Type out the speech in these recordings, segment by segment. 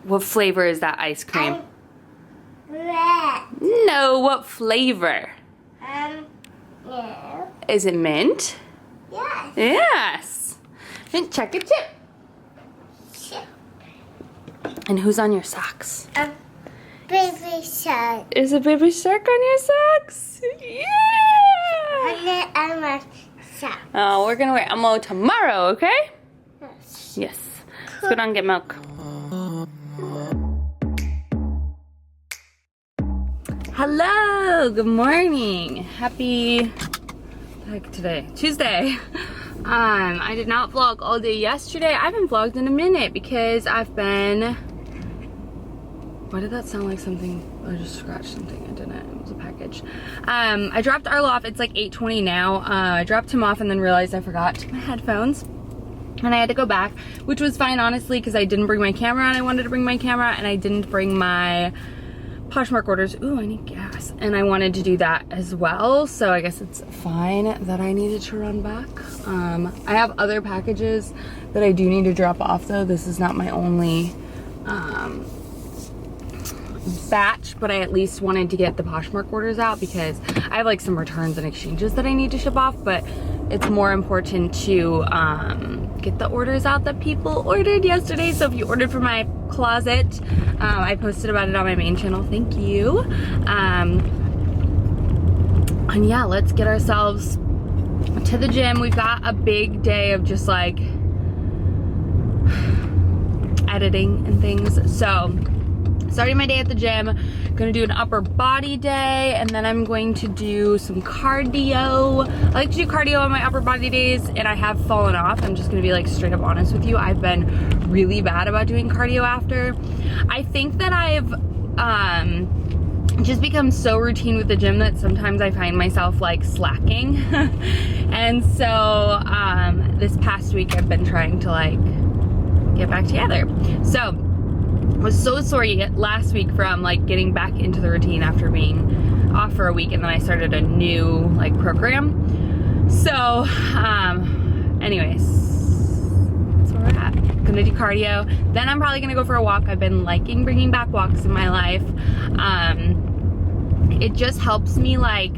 What flavor is that ice cream? Red. No, what flavor? No. Is it mint? Yes. Yes. Mint chocolate chip. Chip. And who's on your socks? Baby shark. Is a baby shark on your socks? Yeah! And a shark. Oh, we're gonna wear Elmo tomorrow, okay? Yes. Yes. Let's go down and get milk. Hello, good morning. Happy, like today, Tuesday. I did not vlog all day yesterday. I haven't vlogged in a minute because I've been, why did that sound like something? I just scratched something. I didn't. It was a package. I dropped Arlo off. It's like 8:20 now. I dropped him off and then realized I forgot my headphones. And I had to go back, which was fine, honestly, because I didn't bring my camera and I wanted to bring my camera, and I didn't bring my Poshmark orders. Ooh, I need gas. And I wanted to do that as well. So I guess it's fine that I needed to run back. I have other packages that I do need to drop off though. This is not my only batch, but I at least wanted to get the Poshmark orders out because I have like some returns and exchanges that I need to ship off, but it's more important to get the orders out that people ordered yesterday. So if you ordered from my closet, I posted about it on my main channel. Thank you. And yeah, let's get ourselves to the gym. We've got a big day of just like editing and things. So starting my day at the gym, gonna do an upper body day, and then I'm going to do some cardio. I like to do cardio on my upper body days, and I have fallen off. I'm just gonna be like straight up honest with you. I've been really bad about doing cardio after. I think that I've just become so routine with the gym that sometimes I find myself like slacking. And so this past week I've been trying to like get back together. So I was so sore last week from like getting back into the routine after being off for a week, and then I started a new like program. So anyways, that's where we're at. Gonna do cardio, then I'm probably gonna go for a walk. I've been liking bringing back walks in my life. It just helps me like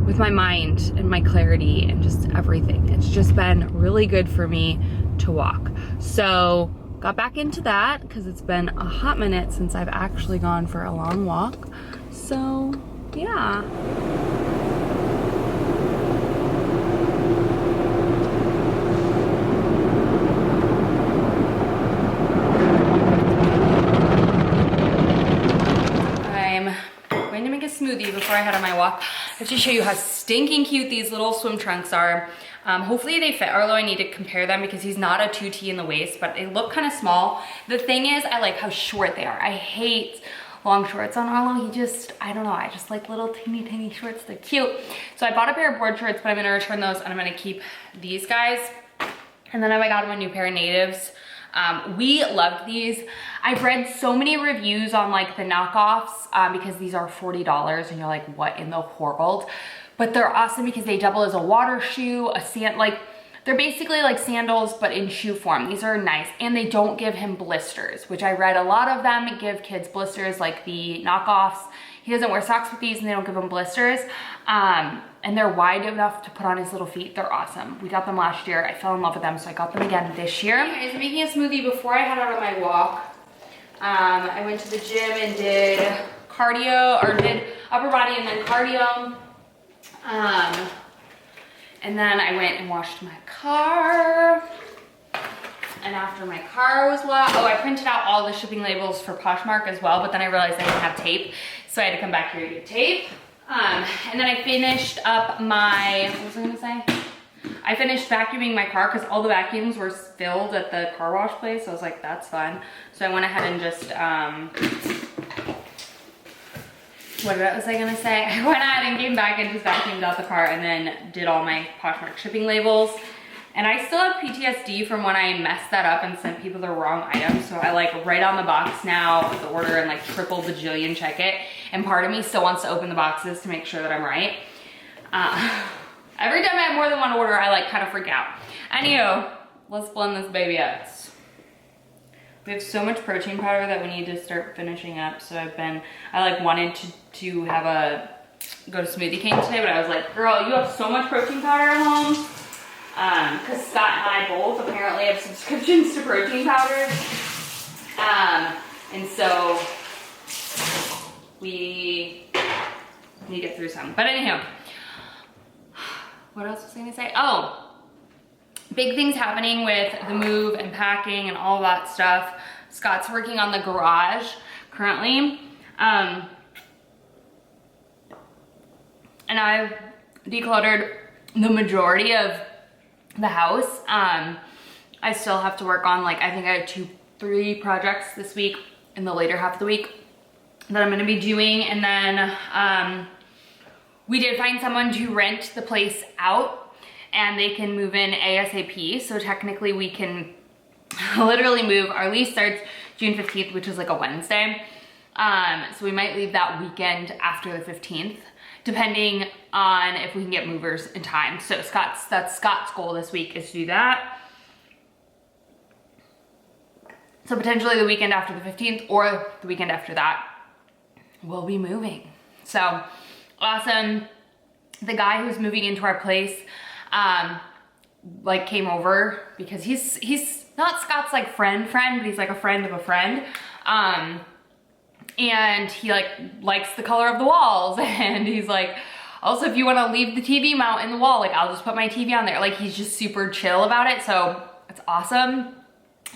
with my mind and my clarity and just everything. It's just been really good for me to walk. So got back into that because it's been a hot minute since I've actually gone for a long walk. So yeah. I'm going to make a smoothie before I head on my walk. I have to show you how stinking cute these little swim trunks are. Hopefully they fit Arlo. I need to compare them because he's not a 2T in the waist, but they look kind of small. The thing is, I like how short they are. I hate long shorts on Arlo. He just, I don't know, I just like little teeny shorts. They're cute. So I bought a pair of board shorts, but I'm gonna return those and I'm gonna keep these guys. And then I got him a new pair of natives. We loved these. I've read so many reviews on like the knockoffs because these are $40 and you're like, what in the world? But they're awesome because they double as a water shoe, a sand, like they're basically like sandals, but in shoe form. These are nice, and they don't give him blisters, which I read a lot of them give kids blisters, like the knockoffs. He doesn't wear socks with these and they don't give him blisters. And they're wide enough to put on his little feet. They're awesome. We got them last year. I fell in love with them, so I got them again this year. Anyways, I'm making a smoothie before I head out on my walk. I went to the gym and did cardio, or did upper body and then cardio. And then I went and washed my car. And after my car was washed, oh, I printed out all the shipping labels for Poshmark as well, but then I realized I didn't have tape, so I had to come back here to get tape. And then I finished up my, what was I gonna say? I finished vacuuming my car because all the vacuums were filled at the car wash place. So I was like, that's fun. So I went ahead and just, what was I gonna say? I went ahead and came back and just vacuumed out the car and then did all my Poshmark shipping labels. And I still have PTSD from when I messed that up and sent people the wrong items. So I like write on the box now the order and like triple bajillion check it. And part of me still wants to open the boxes to make sure that I'm right. Every time I have more than one order, I like kind of freak out. Anywho, let's blend this baby out. We have so much protein powder that we need to start finishing up. So I like wanted to have go to Smoothie King today, but I was like, girl, you have so much protein powder at home. Cause Scott and I both apparently have subscriptions to protein powders. And so we need to get through some. But anyhow, what else was I gonna say? Oh, big things happening with the move and packing and all that stuff. Scott's working on the garage currently. And I've decluttered the majority of the house. I still have to work on, like, I think I have 3 projects this week in the later half of the week that I'm gonna be doing. And then we did find someone to rent the place out and they can move in ASAP. So technically we can literally move. Our lease starts June 15th, which is like a Wednesday. So we might leave that weekend after the 15th, depending on if we can get movers in time. So that's Scott's goal this week, is to do that. So potentially the weekend after the 15th or the weekend after that, we'll be moving. So awesome. The guy who's moving into our place, like came over because he's not Scott's like friend, but he's like a friend of a friend. And he like likes the color of the walls, and he's like, also, if you want to leave the TV mount in the wall, like I'll just put my TV on there. Like he's just super chill about it. So it's awesome.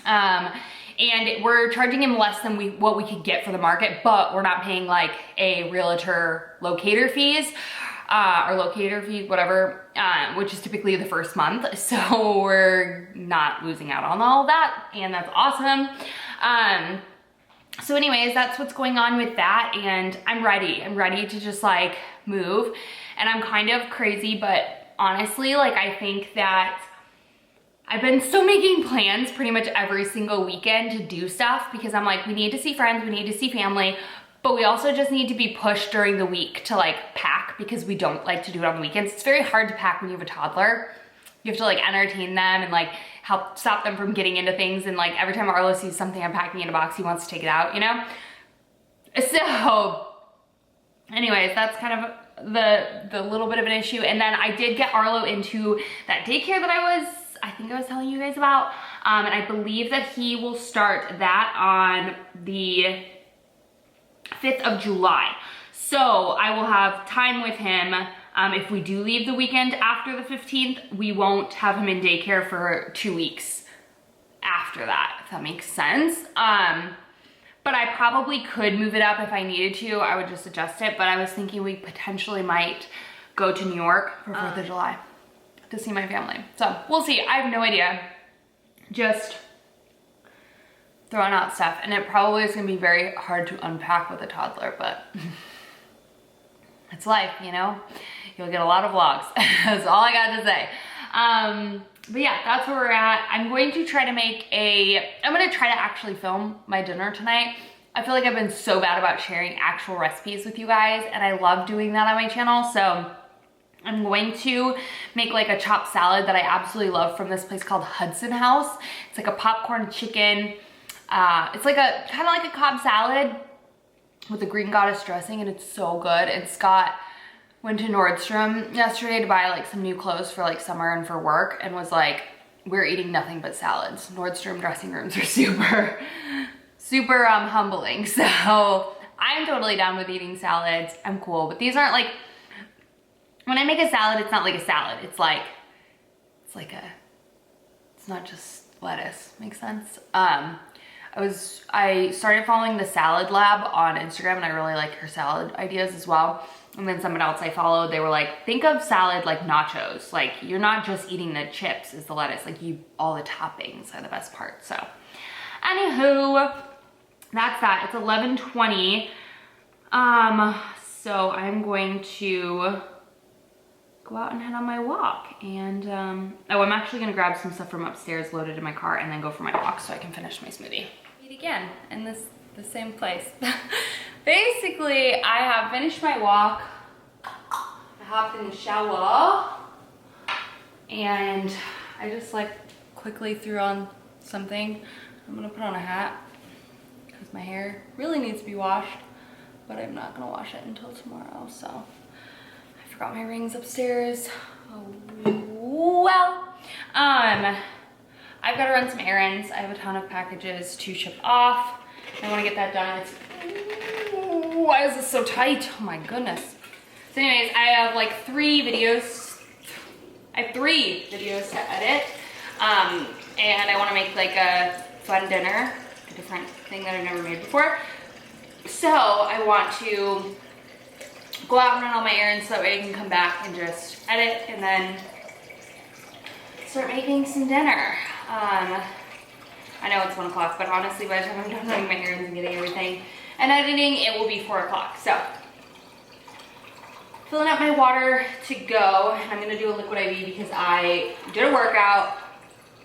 And we're charging him less than what we could get for the market, but we're not paying like a realtor locator fees, or locator fee, whatever, which is typically the first month. So we're not losing out on all of that, and that's awesome. So anyways, that's what's going on with that, and I'm ready to just like move. And I'm kind of crazy, but honestly, like I think that I've been still making plans pretty much every single weekend to do stuff, because I'm like, we need to see friends, we need to see family, but we also just need to be pushed during the week to like pack, because we don't like to do it on the weekends. It's very hard to pack when you have a toddler. You have to like entertain them and like help stop them from getting into things. And like every time Arlo sees something I'm packing in a box, he wants to take it out, you know? So anyways, that's kind of the little bit of an issue. And then I did get Arlo into that daycare that I think I was telling you guys about. And I believe that he will start that on the 5th of July. So I will have time with him. If we do leave the weekend after the 15th, we won't have him in daycare for 2 weeks after that, if that makes sense. But I probably could move it up if I needed to. I would just adjust it. But I was thinking we potentially might go to New York for 4th of July to see my family. So we'll see. I have no idea. Just throwing out stuff. And it probably is going to be very hard to unpack with a toddler, but it's life, you know? You'll get a lot of vlogs. That's all I got to say. But yeah, that's where we're at. I'm going to try to actually film my dinner tonight. I feel like I've been so bad about sharing actual recipes with you guys, and I love doing that on my channel. So I'm going to make like a chopped salad that I absolutely love from this place called Hudson House. It's like a popcorn chicken. It's like kind of like a Cobb salad with a green goddess dressing, and it's so good. And Scott went to Nordstrom yesterday to buy like some new clothes for like summer and for work, and was like, we're eating nothing but salads. Nordstrom dressing rooms are super humbling. So I'm totally down with eating salads. I'm cool, but these aren't like, when I make a salad, it's not like a salad. It's not just lettuce. Makes sense? I started following the Salad Lab on Instagram, and I really like her salad ideas as well. And then someone else I followed, they were like, think of salad like nachos. Like, you're not just eating the chips is the lettuce. Like, all the toppings are the best part. So anywho, that's that. It's 11:20. So I'm going to go out and head on my walk. And I'm actually gonna grab some stuff from upstairs, load it in my car, and then go for my walk so I can finish my smoothie. Meet again in the same place. Basically, I have finished my walk. I hopped in the shower, and I just like quickly threw on something. I'm gonna put on a hat because my hair really needs to be washed, but I'm not gonna wash it until tomorrow. So I forgot my rings upstairs. Oh, well, I've got to run some errands. I have a ton of packages to ship off. I want to get that done. Why is this so tight? Oh my goodness. So anyways, I have like 3 videos. I have 3 videos to edit. And I want to make like a fun dinner, a different thing that I've never made before. So I want to go out and run all my errands so that way I can come back and just edit and then start making some dinner. I know it's 1 o'clock, but honestly, by the time I'm done running my errands and getting everything and editing, it will be 4 o'clock. So, filling up my water to go. I'm gonna do a liquid IV because I did a workout,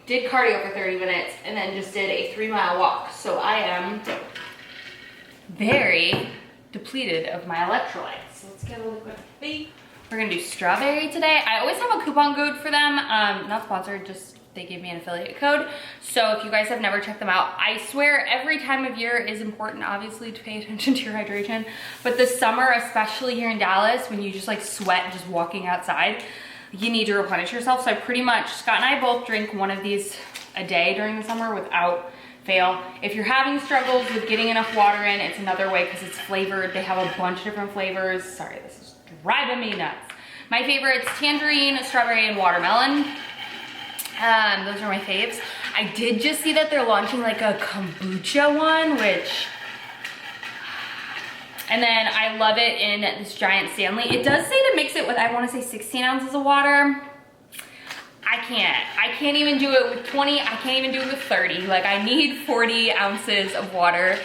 did cardio for 30 minutes, and then just did a 3-mile walk. So I am very depleted of my electrolytes. So let's get a liquid IV. We're gonna do strawberry today. I always have a coupon code for them. Not sponsored, just they gave me an affiliate code. So if you guys have never checked them out, I swear every time of year is important, obviously, to pay attention to your hydration. But the summer, especially here in Dallas, when you just like sweat just walking outside, you need to replenish yourself. So I pretty much, Scott and I both drink one of these a day during the summer without fail. If you're having struggles with getting enough water in, it's another way because it's flavored. They have a bunch of different flavors. Sorry, this is driving me nuts. My favorites, tangerine, strawberry, and watermelon. Those are my faves. I did just see that they're launching like a kombucha one, and then I love it in this giant Stanley. It does say to mix it with, I want to say 16 ounces of water. I can't even do it with 20. I can't even do it with 30. Like I need 40 ounces of water.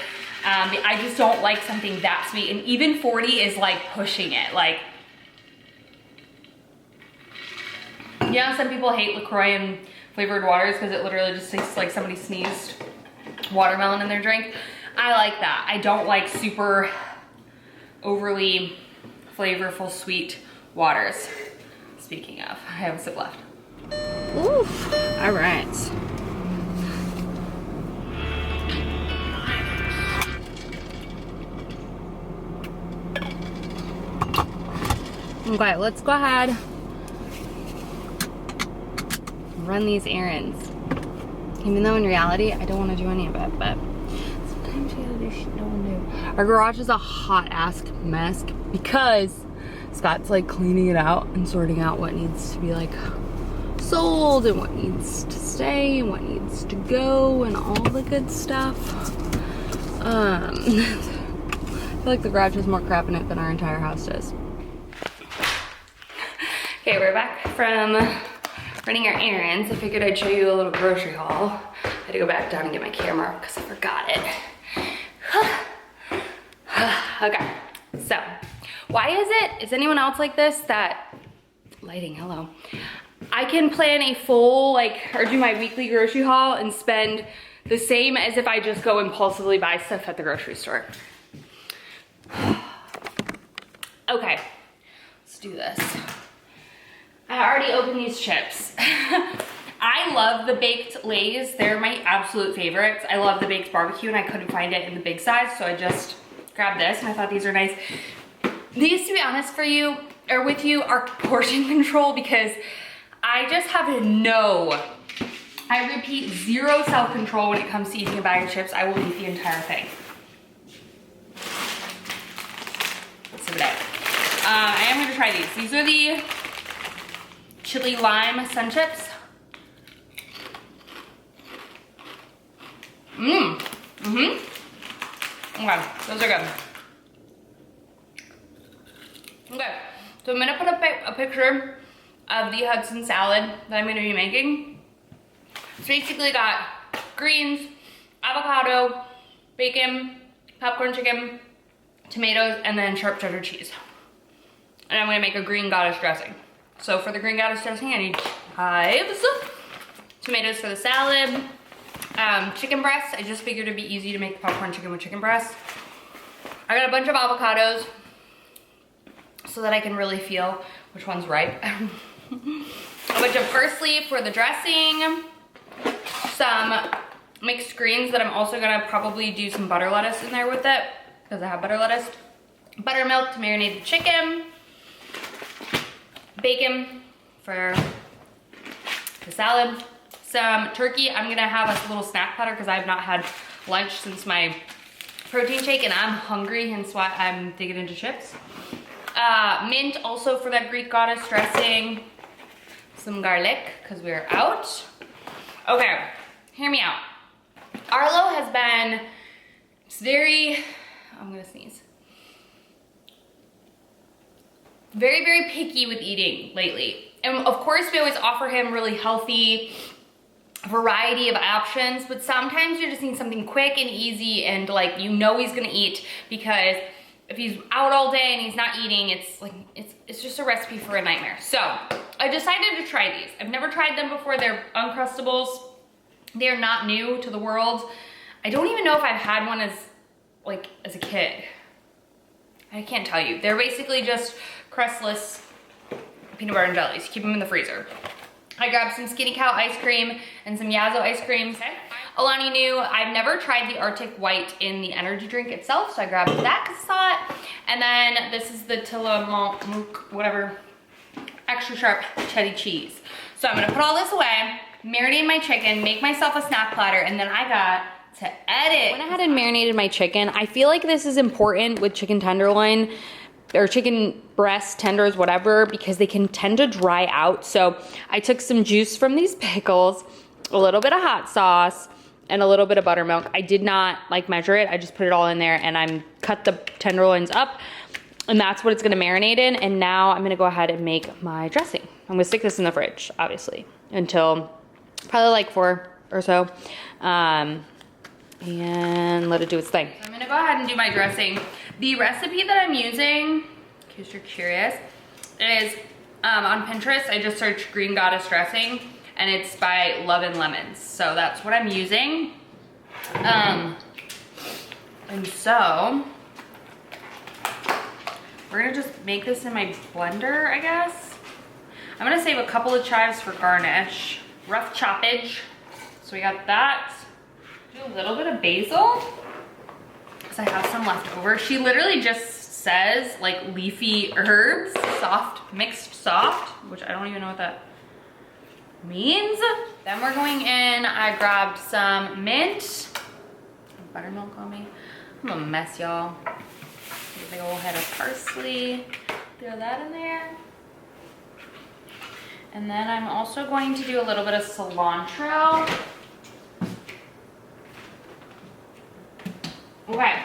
I just don't like something that sweet, and even 40 is like pushing it. Like, yeah, some people hate LaCroix and flavored waters because it literally just tastes like somebody sneezed watermelon in their drink. I like that. I don't like super overly flavorful sweet waters. Speaking of, I have a sip left. Ooh, all right. Okay, let's go ahead. Run these errands. Even though in reality, I don't want to do any of it, but sometimes you gotta do shit no one do. Our garage is a hot ass mess because Scott's like cleaning it out and sorting out what needs to be like sold and what needs to stay and what needs to go and all the good stuff. I feel like the garage has more crap in it than our entire house does. Okay, we're back from running our errands. I figured I'd show you a little grocery haul. I had to go back down and get my camera because I forgot it. Okay, so why is anyone else like this that, lighting, hello. I can plan a full, or do my weekly grocery haul and spend the same as if I just go impulsively buy stuff at the grocery store. Okay, let's do this. I already opened these chips. I love the baked Lay's. They're my absolute favorites. I love the baked barbecue and I couldn't find it in the big size, so I just grabbed this and I thought these are nice. These, to be honest with you, are portion control because I just have I repeat, zero self-control when it comes to eating a bag of chips. I will eat the entire thing. So today, I am gonna try these. These are the chili lime sun chips. Okay, those are good. Okay, so I'm gonna put a picture of the Hudson salad that I'm gonna be making. It's basically got greens, avocado, bacon, popcorn chicken, tomatoes, and then sharp cheddar cheese. And I'm gonna make a green goddess dressing. So for the green goddess dressing, I need chives, tomatoes for the salad, chicken breasts. I just figured it'd be easy to make the popcorn chicken with chicken breasts. I got a bunch of avocados so that I can really feel which one's ripe. A bunch of parsley for the dressing, some mixed greens that I'm also gonna probably do some butter lettuce in there with it because I have butter lettuce. Buttermilk, marinated chicken, bacon for the salad, some turkey. I'm gonna have a little snack platter because I have not had lunch since my protein shake and I'm hungry, hence why I'm digging into chips. Mint also for that Greek goddess dressing, some garlic because we're out. Okay, hear me out. Arlo has been I'm gonna sneeze. Very, very picky with eating lately. And of course we always offer him really healthy variety of options, but sometimes you just need something quick and easy and like, you know he's gonna eat, because if he's out all day and he's not eating, it's like, it's just a recipe for a nightmare. So I decided to try these. I've never tried them before. They're Uncrustables. They're not new to the world. I don't even know if I've had one as a kid. I can't tell you. They're basically just crustless peanut butter and jellies. Keep them in the freezer. I grabbed some Skinny Cow ice cream and some Yazo ice cream. Okay. Alani knew I've never tried the Arctic White in the energy drink itself, so I grabbed that because I saw it. And then this is the Tillamook, whatever, extra sharp cheddar cheese. So I'm gonna put all this away, marinate my chicken, make myself a snack platter, and then I got to edit. I went ahead and marinated my chicken. I feel like this is important with chicken tenderloin or chicken breast tenders, whatever, because they can tend to dry out. So I took some juice from these pickles, a little bit of hot sauce, and a little bit of buttermilk. I did not measure it. I just put it all in there and I'm cut the tenderloins up, and that's what it's gonna marinate in. And now I'm gonna go ahead and make my dressing. I'm gonna stick this in the fridge, obviously, until probably like 4 or so. And let it do its thing. I'm gonna go ahead and do my dressing. The recipe that I'm using, in case you're curious, is on Pinterest. I just searched Green Goddess dressing and it's by Love and Lemons. So that's what I'm using. And so we're gonna just make this in my blender, I guess. I'm gonna save a couple of chives for garnish. Rough choppage. So we got that. Do a little bit of basil because I have some left over. She literally just says like leafy herbs, soft, mixed soft, which I don't even know what that means. Then we're going in, I grabbed some mint, buttermilk on me. I'm a mess, y'all. Take a big old head of parsley, throw that in there. And then I'm also going to do a little bit of cilantro. Okay.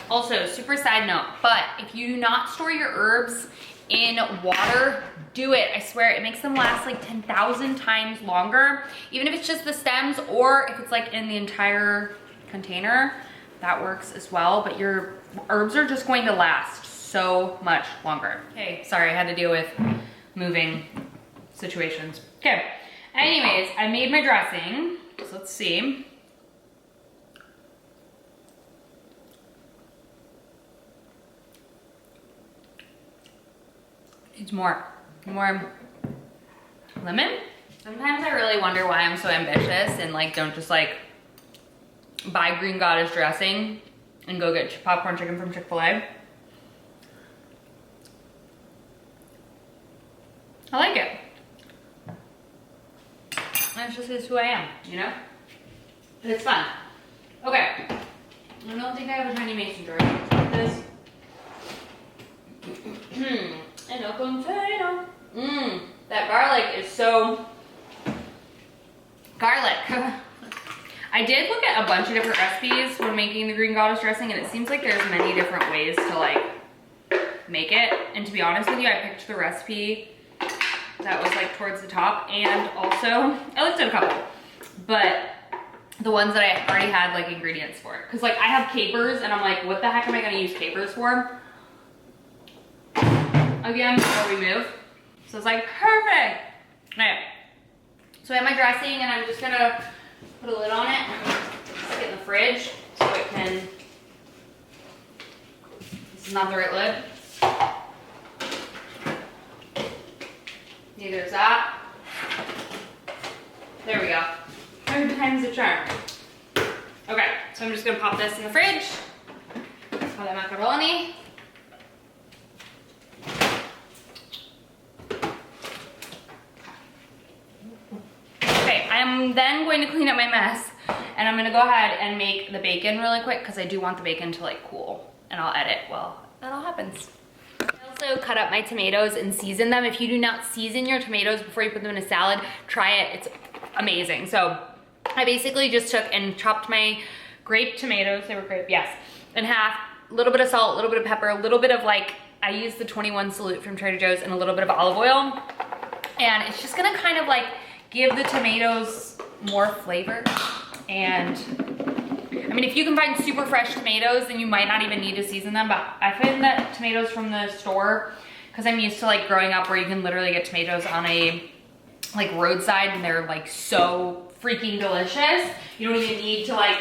Also, super side note, but if you do not store your herbs in water, do it. I swear it makes them last like 10,000 times longer. Even if it's just the stems, or if it's like in the entire container, that works as well. But your herbs are just going to last so much longer. Okay, sorry, I had to deal with moving situations. Okay, anyways, I made my dressing. So let's see. It's more lemon. Sometimes I really wonder why I'm so ambitious and like don't just like buy Green Goddess dressing and go get popcorn chicken from Chick-fil-A. I like it. That's just is who I am, you know? But it's fun. Okay. I don't think I have a tiny mason jar. This. And a container. That garlic is so garlic. I did look at a bunch of different recipes when making the Green Goddess dressing, and it seems like there's many different ways to like make it. And to be honest with you, I picked the recipe that was like towards the top, and also I looked at a couple, but the ones that I already had like ingredients for it. Cause like I have capers and I'm like, what the heck am I gonna use capers for? Again, before we move. So it's like, perfect. Okay. So I have my dressing and I'm just gonna put a lid on it, stick it in the fridge so it can, this is not the right lid. Yeah, there's that. There we go. third time's a charm. Okay, so I'm just gonna pop this in the fridge. Put that macaroni. Okay, I'm then going to clean up my mess, and I'm gonna go ahead and make the bacon really quick because I do want the bacon to like cool, and I'll edit while that all happens. I also cut up my tomatoes and season them. If you do not season your tomatoes before you put them in a salad, try it, it's amazing. So I basically just took and chopped my grape tomatoes, they were grape, yes, in half, a little bit of salt, a little bit of pepper, a little bit of like, I used the 21 Salute from Trader Joe's and a little bit of olive oil. And it's just gonna kind of like give the tomatoes more flavor. And I mean, if you can find super fresh tomatoes, then you might not even need to season them, but I find that tomatoes from the store, because I'm used to like growing up where you can literally get tomatoes on a like roadside and they're like so freaking delicious. You don't even need to like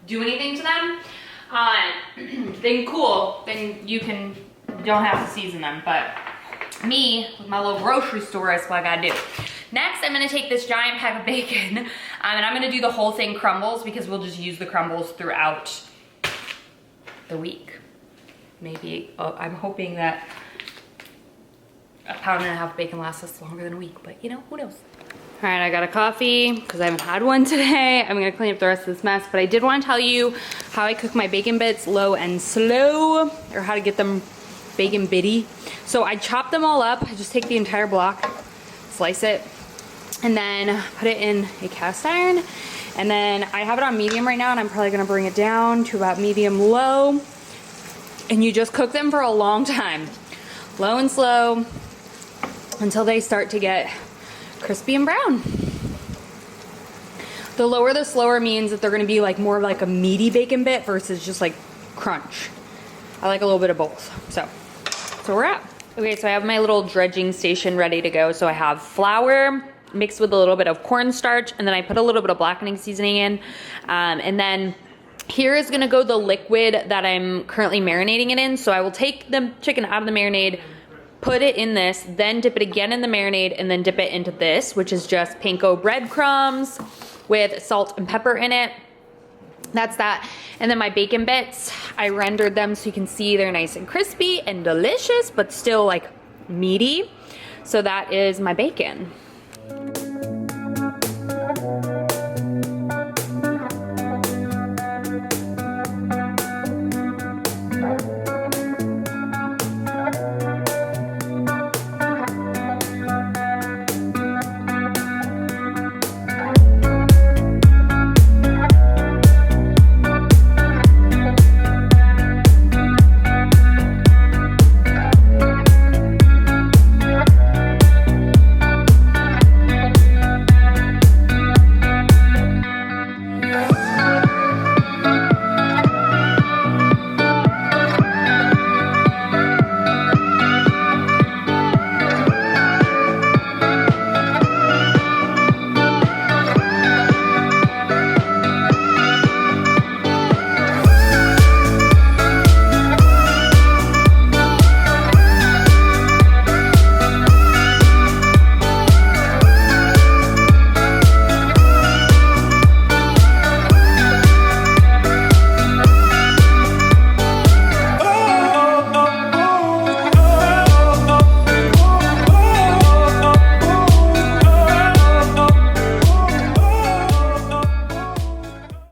do anything to them. Then cool, then you don't have to season them. But me, with my little grocery store, that's what I gotta do. Next, I'm gonna take this giant pack of bacon and I'm gonna do the whole thing crumbles because we'll just use the crumbles throughout the week. Maybe, I'm hoping that a pound and a half of bacon lasts us longer than a week, but you know, who knows? All right, I got a coffee because I haven't had one today. I'm gonna clean up the rest of this mess, but I did wanna tell you how I cook my bacon bits low and slow, or how to get them bacon bitty. So I chop them all up. I just take the entire block, slice it, and then put it in a cast iron. And then I have it on medium right now, and I'm probably gonna bring it down to about medium low. And you just cook them for a long time, low and slow, until they start to get crispy and brown. The lower the slower means that they're gonna be like more like a meaty bacon bit versus just like crunch. I like a little bit of both. So that's where we're at. Okay, so I have my little dredging station ready to go. So I have flour mixed with a little bit of cornstarch, and then I put a little bit of blackening seasoning in. And then here is gonna go the liquid that I'm currently marinating it in. So I will take the chicken out of the marinade, put it in this, then dip it again in the marinade, and then dip it into this, which is just panko breadcrumbs with salt and pepper in it. That's that. And then my bacon bits, I rendered them so you can see they're nice and crispy and delicious, but still like meaty. So that is my bacon.